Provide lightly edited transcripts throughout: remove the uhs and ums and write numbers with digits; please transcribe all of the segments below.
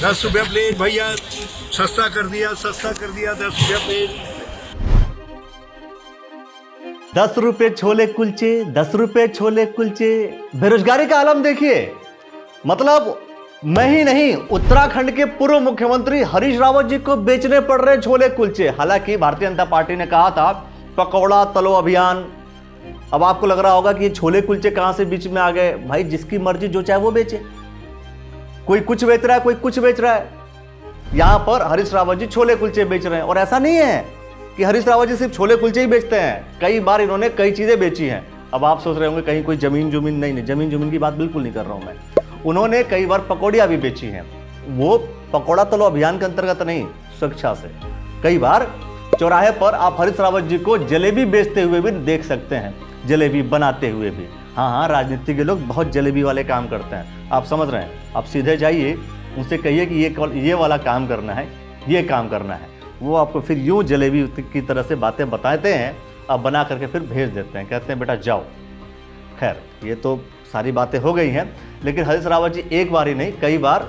₹10 plate भैया, सस्ता कर दिया, 10 रुपया प्लेट। 10 रुपए छोले कुलचे, 10 रुपए छोले कुलचे। बेरोजगारी का आलम देखिए। मतलब मैं ही नहीं, उत्तराखंड के पूर्व मुख्यमंत्री हरीश रावत जी को बेचने पड़ रहे छोले कुलचे। हालांकि भारतीय जनता पार्टी ने कहा था पकौड़ा तलो अभियान। अब आपको लग रहा होगा कि ये छोले कुलचे कहां से बीच में आ गए। भाई जिसकी मर्जी जो चाहे वो बेचे, कोई कुछ बेच रहा है, कोई कुछ बेच रहा है। यहां पर हरीश रावत जी छोले कुलचे बेच रहे हैं। और ऐसा नहीं है कि हरीश रावत जी सिर्फ छोले कुलचे ही बेचते हैं, कई बार इन्होंने कई चीजें बेची हैं। अब आप सोच रहे होंगे कहीं कोई जमीन नहीं, जमीन की बात बिल्कुल नहीं कर रहा हूं मैं। उन्होंने कई बार पकौड़ियां भी बेची हैं। वो पकौड़ा तलो अभियान के अंतर्गत नहीं, स्वेच्छा से। कई बार चौराहे पर आप हरीश रावत जी को जलेबी बेचते हुए भी देख सकते हैं, जलेबी बनाते हुए भी। हाँ, राजनीति के लोग बहुत जलेबी वाले काम करते हैं, आप समझ रहे हैं। आप सीधे जाइए, उनसे कहिए कि ये वाला काम करना है, ये काम करना है। वो आपको फिर यूं जलेबी की तरह से बातें बताते हैं, आप बना करके फिर भेज देते हैं, कहते हैं बेटा जाओ। खैर, ये तो सारी बातें हो गई हैं। लेकिन हरीश रावत जी एक बार ही नहीं, कई बार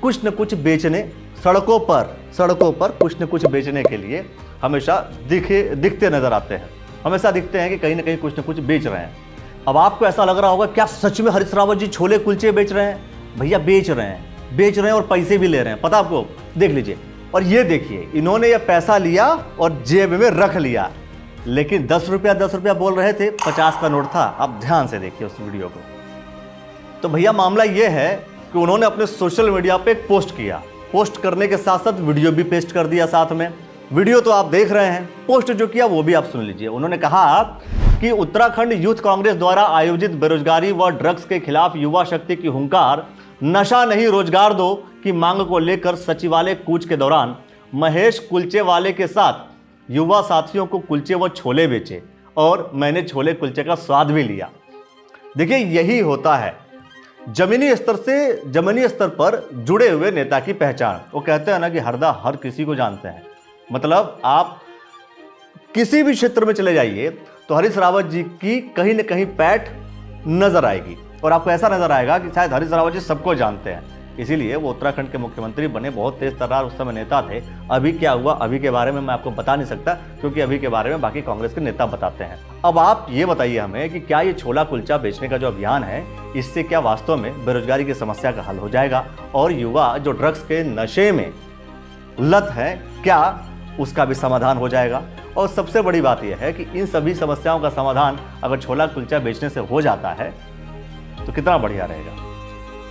कुछ न कुछ बेचने सड़कों पर कुछ न कुछ बेचने के लिए हमेशा दिखते नजर आते हैं। हमेशा दिखते हैं कि कहीं ना कहीं कुछ न कुछ बेच रहे हैं। अब आपको ऐसा लग रहा होगा क्या सच में हरीश रावत जी छोले कुलचे बेच रहे हैं? भैया बेच रहे हैं और पैसे भी ले रहे हैं, पता आपको। देख लीजिए। और ये देखिए, इन्होंने ये पैसा लिया और जेब में रख लिया। लेकिन 10 रुपया बोल रहे थे, 50 का नोट था। आप ध्यान से देखिए उस वीडियो को। तो भैया मामला ये है कि उन्होंने अपने सोशल मीडिया पे एक पोस्ट किया। पोस्ट करने के साथ साथ वीडियो भी पेस्ट कर दिया साथ में। वीडियो तो आप देख रहे हैं, पोस्ट जो किया वो भी आप सुन लीजिए। उन्होंने कहा कि उत्तराखंड यूथ कांग्रेस द्वारा आयोजित बेरोजगारी व ड्रग्स के खिलाफ युवा शक्ति की हुंकार, नशा नहीं रोजगार दो की मांग को लेकर सचिवालय कूच के दौरान महेश कुलचे वाले के साथ युवा साथियों को कुलचे व छोले बेचे और मैंने छोले कुलचे का स्वाद भी लिया। देखिए, यही होता है जमीनी स्तर पर जुड़े हुए नेता की पहचान। वो कहते हैं ना कि हर किसी को जानते हैं। मतलब आप किसी भी क्षेत्र में चले जाइए तो हरीश रावत जी की कहीं न कहीं पैठ नजर आएगी और आपको ऐसा नजर आएगा कि शायद हरीश रावत जी सबको जानते हैं। इसीलिए वो उत्तराखंड के मुख्यमंत्री बने, बहुत तेज तर्रार उस समय नेता थे। अभी क्या हुआ, अभी के बारे में मैं आपको बता नहीं सकता, क्योंकि अभी के बारे में बाकी कांग्रेस के नेता बताते हैं। अब आप ये बताइए हमें कि क्या ये छोला कुलचा बेचने का जो अभियान है, इससे क्या वास्तव में बेरोजगारी की समस्या का हल हो जाएगा और युवा जो ड्रग्स के नशे में लत है, क्या उसका भी समाधान हो जाएगा? और सबसे बड़ी बात यह है कि इन सभी समस्याओं का समाधान अगर छोला कुलचा बेचने से हो जाता है तो कितना बढ़िया रहेगा।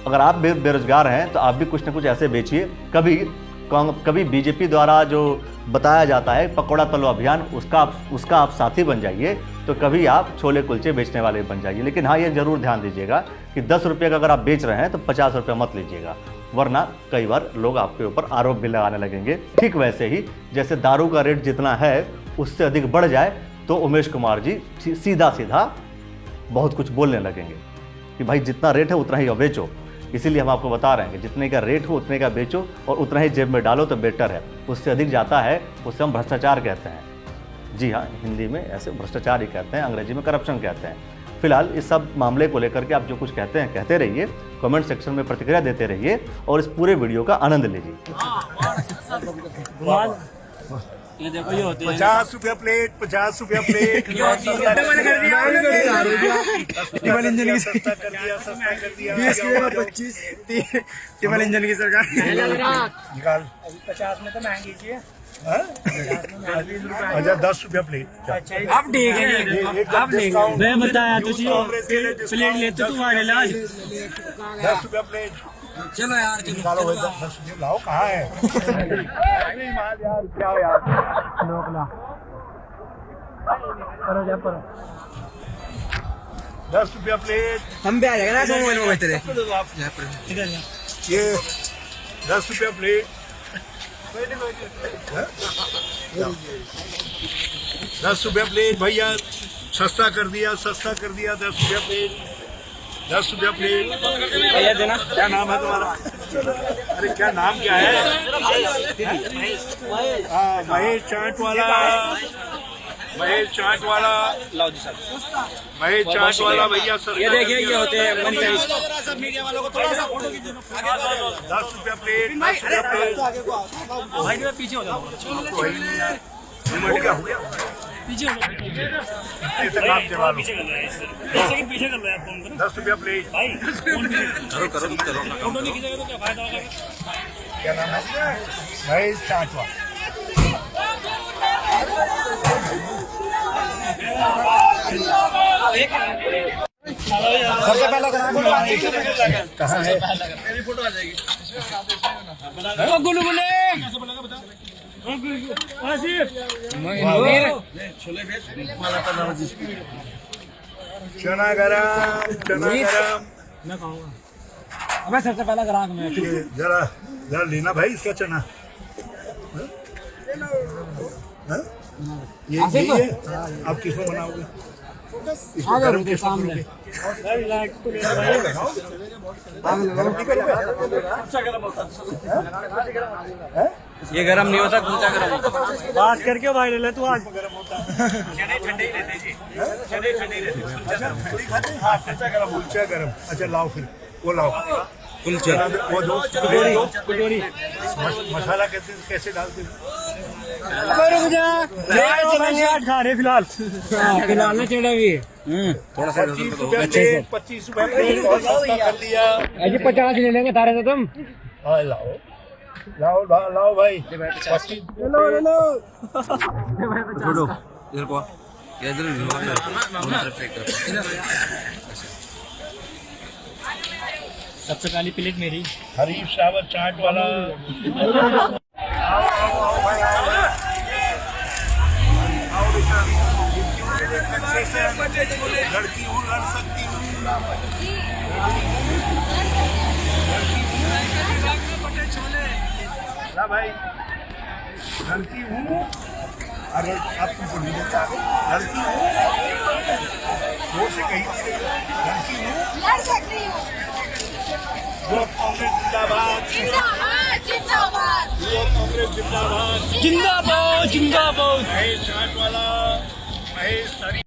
अगर आप बेरोजगार हैं तो आप भी कुछ ना कुछ ऐसे बेचिए। कभी बीजेपी द्वारा जो बताया जाता है पकौड़ा तलो अभियान, उसका आप साथी बन जाइए, तो कभी आप छोले कुलचे बेचने वाले बन जाइए। लेकिन हाँ, ये जरूर ध्यान दीजिएगा कि 10 रुपये का अगर आप बेच रहे हैं तो 50 रुपये मत लीजिएगा, वरना कई बार लोग आपके ऊपर आरोप भी लगाने लगेंगे। ठीक वैसे ही जैसे दारू का रेट जितना है उससे अधिक बढ़ जाए तो उमेश कुमार जी सीधा बहुत कुछ बोलने लगेंगे कि भाई जितना रेट है उतना ही बेचो। इसीलिए हम आपको बता रहे हैं कि जितने का रेट हो उतने का बेचो और उतना ही जेब में डालो तो बेटर है। उससे अधिक जाता है उसे हम भ्रष्टाचार कहते हैं। जी हाँ, हिंदी में ऐसे भ्रष्टाचार ही कहते हैं, अंग्रेजी में करप्शन कहते हैं। फिलहाल इस सब मामले को लेकर के आप जो कुछ कहते हैं कहते रहिए, कमेंट सेक्शन में प्रतिक्रिया देते रहिए और इस पूरे वीडियो का आनंद लीजिए। ये देखो, ये होती है 50 रुपया प्लेट, 50 रुपया प्लेट। टिबल इंजन की सस्ता कर दिया, 20 की 25 टिबल इंजन की सरकार निकाल। 50 में तो महंगी चाहिए। अच्छा, 10 रुपया प्लेट। अब ठीक है, अब ठीक है। मैं बताया तुझे प्लेट लेते तू आगे ला 10 रुपया प्लेट। चलो यार, निकालो भाई, 10 रुपये लाओ। कहाँ है यार, क्या यार, लोग ला करो जा पर 10 रुपया प्लेट। हम भी आ जाएगा ना मोबाइल में तेरे ये 10 रुपया प्लेट। 10 रुपया प्लेट भैया, सस्ता कर दिया, 10 रुपया प्लेट। 10 रुपया प्लेट भैया देना। क्या नाम है तुम्हारा? अरे क्या नाम क्या है? हाँ, महेश चाट वाला। महेश चाट वाला, लाओ जी सर। महेश चाट वाला भैया सर, ये देखिए ये होते हैं मनी राइस। 10 रुपया प्लेट, 10 रुपया प्लेट। भाई मैं पीछे हो जाऊँ। मिनट का हो गया, पीछे हो जाओ। ऐसे काम चला लो। पीछे कर रहे हैं 10 रुपया प्लेट। भाई करो फोटो नहीं खींचेगा तो क्या फायदा होगा। क्या नाम है? महेश चाट वाला। सबसे पहला कहाँ है? मेरी फोटो आ जाएगी। गुलू गुले चना गरम, चना गरम। मैं खाऊंगा। अबे सबसे पहला ग्राहक मैं। ये जरा जरा लेना भाई इसका चना। हाँ? ये यही है? आप किसमें बनाओगे? इसको गरम किसमें करोगे? ये गरम नहीं होता, कुलचा गरम होता। बात करके वायरल है तू आज। गरम होता है। चने ठंडे ही रहते जी। चने ठंडे ही रहते। कुलचा गरम, कुलचा गरम। अच्छा लाओ फिर वो लाओ कुलचा। वो दो कटोरी। मसाला कैसे डालते हो? रुक जा। खा रहे फिलहाल। फिलहाल ना चढ़ा भी। थोड़ा सा 25 रुपया प्लेट, 25 रुपया प्लेट और सस्ता कर दिया। ऐसे 50 ले लेंगे तारे से तुम। हाँ लाओ लाओ लाओ लाओ भाई 25 लो इधर को इधर सबसे पहली प्लेट मेरी। हरीश सावर चाट वाला। आओ भाई आओ बेटा, लड़की हूँ लड़ सकती हूँ। ना भाई लड़की हूँ, अरे आप तुमको नहीं देता लड़की हूँ, जोर से कही थी लड़की हूँ। लड़ सकती हूँ। युवक कांग्रेस जिंदाबाद, जिंदाबाद जिंदाबाद युवक कांग्रेस जिंदाबाद। जिंदाबाद जिंदाबाद। महेश चाट वाला, महेश हरी